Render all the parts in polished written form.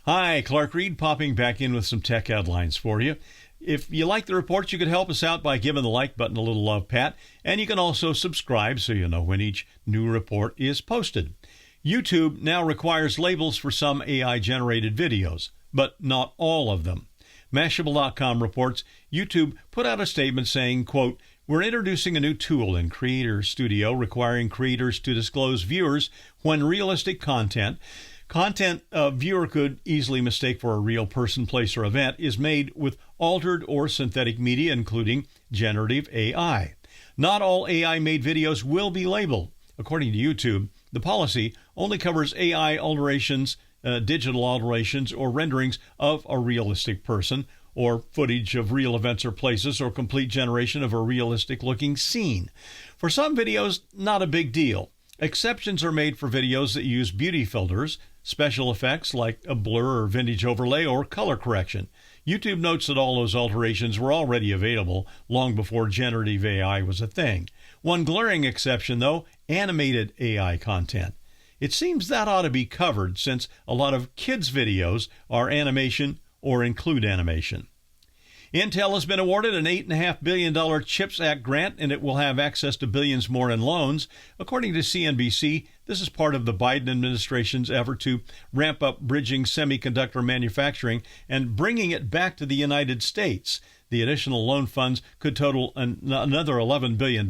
Hi, Clark Reid popping back in with some tech headlines for you. If you like the reports, you could help us out by giving the like button a little love pat, and you can also subscribe so you know when each new report is posted. YouTube now requires labels for some AI-generated videos, but not all of them. Mashable.com reports YouTube put out a statement saying, quote, "We're introducing a new tool in Creator Studio requiring creators to disclose viewers when realistic content a viewer could easily mistake for a real person, place, or event is made with altered or synthetic media, including generative AI. Not all AI-made videos will be labeled. According to YouTube, the policy only covers AI alterations, digital alterations, or renderings of a realistic person, or footage of real events or places, or complete generation of a realistic-looking scene. For some videos, not a big deal. Exceptions are made for videos that use beauty filters, special effects like a blur or vintage overlay, or color correction. YouTube notes that all those alterations were already available long before generative AI was a thing. One glaring exception, though, animated AI content. It seems that ought to be covered since a lot of kids' videos are animation or include animation. Intel has been awarded an $8.5 billion CHIPS Act grant, and it will have access to billions more in loans. According to CNBC, this is part of the Biden administration's effort to ramp up bridging semiconductor manufacturing and bringing it back to the United States. The additional loan funds could total another $11 billion.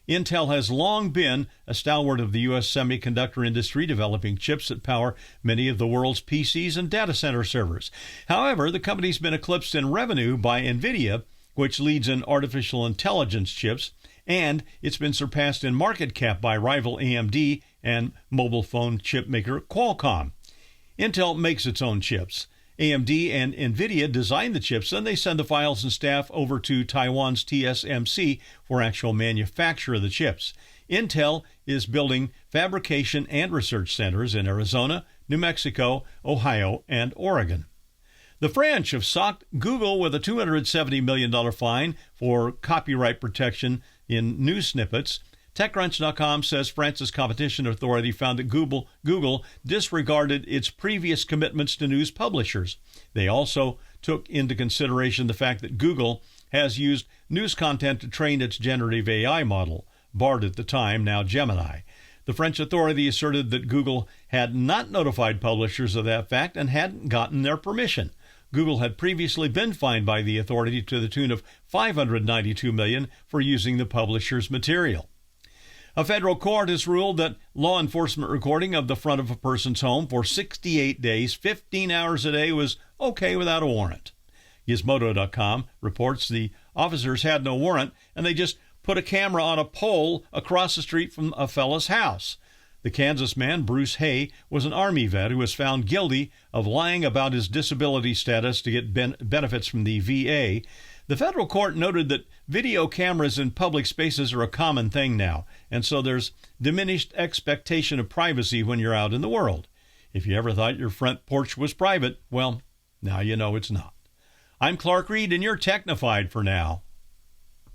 Intel has long been a stalwart of the U.S. semiconductor industry, developing chips that power many of the world's PCs and data center servers. However, the company's been eclipsed in revenue by NVIDIA, which leads in artificial intelligence chips, and it's been surpassed in market cap by rival AMD and mobile phone chip maker Qualcomm. Intel makes its own chips. AMD and NVIDIA design the chips, and they send the files and staff over to Taiwan's TSMC for actual manufacture of the chips. Intel is building fabrication and research centers in Arizona, New Mexico, Ohio, and Oregon. The French have socked Google with a $270 million fine for copyright protection in news snippets. TechCrunch.com says France's competition authority found that Google disregarded its previous commitments to news publishers. They also took into consideration the fact that Google has used news content to train its generative AI model, Bard at the time, now Gemini. The French authority asserted that Google had not notified publishers of that fact and hadn't gotten their permission. Google had previously been fined by the authority to the tune of $592 million for using the publisher's material. A federal court has ruled that law enforcement recording of the front of a person's home for 68 days, 15 hours a day, was okay without a warrant. Gizmodo.com reports the officers had no warrant, and they just put a camera on a pole across the street from a fellow's house. The Kansas man, Bruce Hay, was an Army vet who was found guilty of lying about his disability status to get benefits from the VA. The federal court noted that video cameras in public spaces are a common thing now, and so there's diminished expectation of privacy when you're out in the world. If you ever thought your front porch was private, well, now you know it's not. I'm Clark Reid, and you're technified for now.